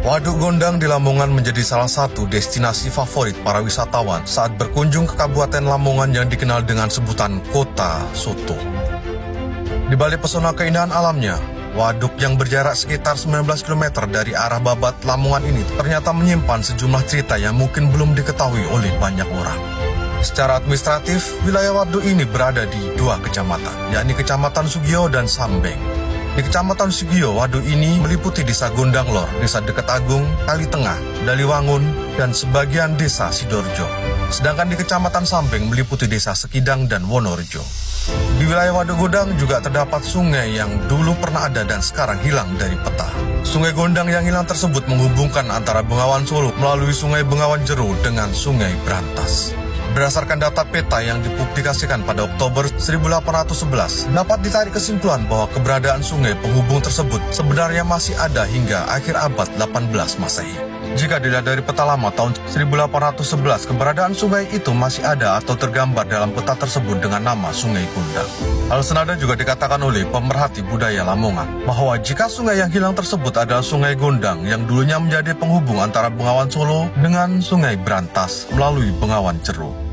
Waduk Gondang di Lamongan menjadi salah satu destinasi favorit para wisatawan saat berkunjung ke Kabupaten Lamongan yang dikenal dengan sebutan Kota Soto. Di balik pesona keindahan alamnya, waduk yang berjarak sekitar 19 km dari arah Babat, Lamongan ini ternyata menyimpan sejumlah cerita yang mungkin belum diketahui oleh banyak orang. Secara administratif, wilayah waduk ini berada di dua kecamatan, yakni Kecamatan Sugio dan Sambeng. Di Kecamatan Sugio, waduk ini meliputi Desa Gondang Lor, Desa Deket Agung, Kali Tengah, Daliwangun, dan sebagian Desa Sidorjo. Sedangkan di Kecamatan Sambeng meliputi Desa Sekidang dan Wonorejo. Di wilayah Waduk Gondang juga terdapat sungai yang dulu pernah ada dan sekarang hilang dari peta. Sungai Gondang yang hilang tersebut menghubungkan antara Bengawan Solo melalui Sungai Bengawan Jero dengan Sungai Brantas. Berdasarkan data peta yang dipublikasikan pada Oktober 1811, dapat ditarik kesimpulan bahwa keberadaan sungai penghubung tersebut sebenarnya masih ada hingga akhir abad 18 Masehi. Jika dilihat dari peta lama tahun 1811, keberadaan sungai itu masih ada atau tergambar dalam peta tersebut dengan nama Sungai Gondang. Hal senada juga dikatakan oleh pemerhati budaya Lamongan, bahwa jika sungai yang hilang tersebut adalah Sungai Gondang yang dulunya menjadi penghubung antara Bengawan Solo dengan Sungai Brantas melalui Bengawan Jero.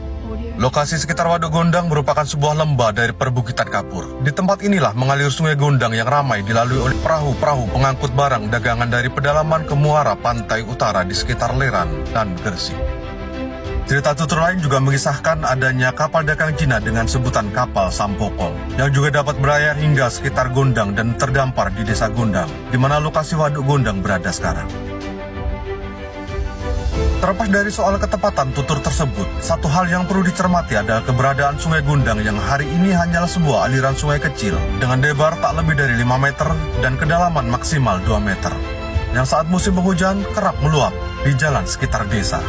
Lokasi sekitar Waduk Gondang merupakan sebuah lembah dari perbukitan kapur. Di tempat inilah mengalir Sungai Gondang yang ramai dilalui oleh perahu-perahu pengangkut barang dagangan dari pedalaman ke muara pantai utara di sekitar Leran dan Gresik. Cerita tutur lain juga mengisahkan adanya kapal dagang Cina dengan sebutan kapal Sampokong yang juga dapat berlayar hingga sekitar Gondang dan terdampar di Desa Gondang, di mana lokasi Waduk Gondang berada sekarang. Terlepas dari soal ketepatan tutur tersebut, satu hal yang perlu dicermati adalah keberadaan Sungai Gondang yang hari ini hanyalah sebuah aliran sungai kecil dengan lebar tak lebih dari 5 meter dan kedalaman maksimal 2 meter, yang saat musim penghujan kerap meluap di jalan sekitar desa.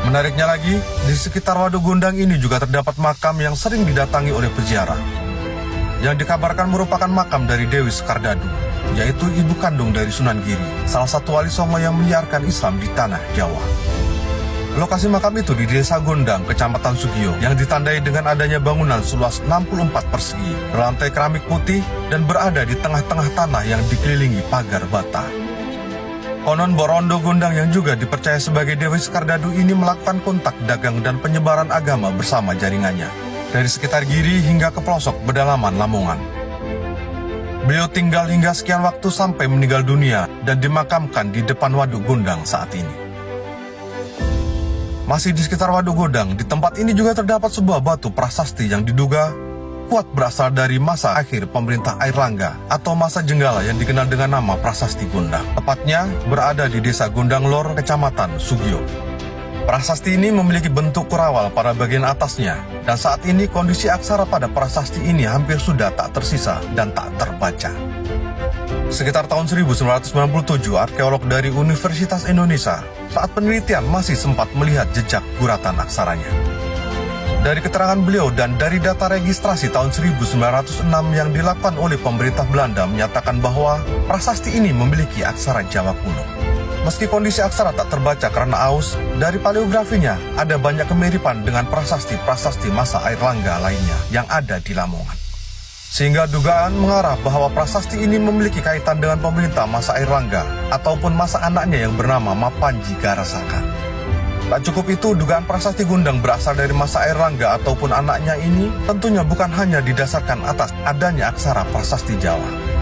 Menariknya lagi, di sekitar Waduk Gondang ini juga terdapat makam yang sering didatangi oleh peziarah, yang dikabarkan merupakan makam dari Dewi Sekardadu, yaitu ibu kandung dari Sunan Giri, salah satu wali songo yang menyiarkan Islam di tanah Jawa. Lokasi makam itu di Desa Gondang, Kecamatan Sugio, yang ditandai dengan adanya bangunan seluas 64 persegi, berlantai keramik putih, dan berada di tengah-tengah tanah yang dikelilingi pagar bata. Konon Borondo Gondang yang juga dipercaya sebagai Dewi Sekardadu ini melakukan kontak dagang dan penyebaran agama bersama jaringannya, dari sekitar Giri hingga ke pelosok pedalaman Lamongan. Beliau tinggal hingga sekian waktu sampai meninggal dunia dan dimakamkan di depan Waduk Gondang saat ini. Masih di sekitar Waduk Gondang, di tempat ini juga terdapat sebuah batu prasasti yang diduga kuat berasal dari masa akhir pemerintah Airlangga atau masa Jenggala yang dikenal dengan nama Prasasti Gondang. Tepatnya berada di Desa Gondang Lor, Kecamatan Sugio. Prasasti ini memiliki bentuk kurawal pada bagian atasnya, dan saat ini kondisi aksara pada prasasti ini hampir sudah tak tersisa dan tak terbaca. Sekitar tahun 1997, arkeolog dari Universitas Indonesia saat penelitian masih sempat melihat jejak guratan aksaranya. Dari keterangan beliau dan dari data registrasi tahun 1906 yang dilakukan oleh pemerintah Belanda menyatakan bahwa prasasti ini memiliki aksara Jawa kuno. Meski kondisi aksara tak terbaca karena aus, dari paleografinya ada banyak kemiripan dengan prasasti-prasasti masa Airlangga lainnya yang ada di Lamongan. Sehingga dugaan mengarah bahwa prasasti ini memiliki kaitan dengan pemerintah masa Airlangga ataupun masa anaknya yang bernama Mapanji Garasaka. Tak cukup itu, dugaan prasasti Gondang berasal dari masa Airlangga ataupun anaknya ini tentunya bukan hanya didasarkan atas adanya aksara prasasti Jawa.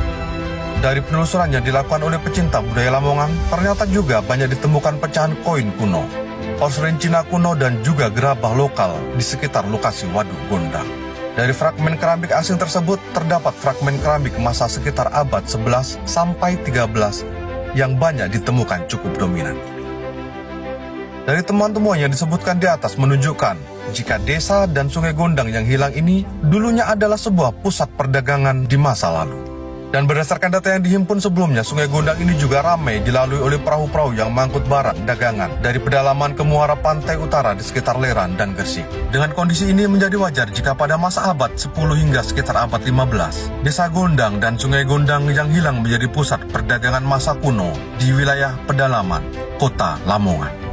Dari penelusuran yang dilakukan oleh pecinta budaya Lamongan, ternyata juga banyak ditemukan pecahan koin kuno, porselen Cina kuno, dan juga gerabah lokal di sekitar lokasi Waduk Gondang. Dari fragmen keramik asing tersebut, terdapat fragmen keramik masa sekitar abad 11 sampai 13 yang banyak ditemukan cukup dominan. Dari temuan-temuan yang disebutkan di atas menunjukkan jika desa dan Sungai Gondang yang hilang ini dulunya adalah sebuah pusat perdagangan di masa lalu. Dan berdasarkan data yang dihimpun sebelumnya, Sungai Gondang ini juga ramai dilalui oleh perahu-perahu yang mengangkut barang dagangan dari pedalaman ke muara pantai utara di sekitar Leran dan Gresik. Dengan kondisi ini menjadi wajar jika pada masa abad 10 hingga sekitar abad 15, Desa Gondang dan Sungai Gondang yang hilang menjadi pusat perdagangan masa kuno di wilayah pedalaman Kota Lamongan.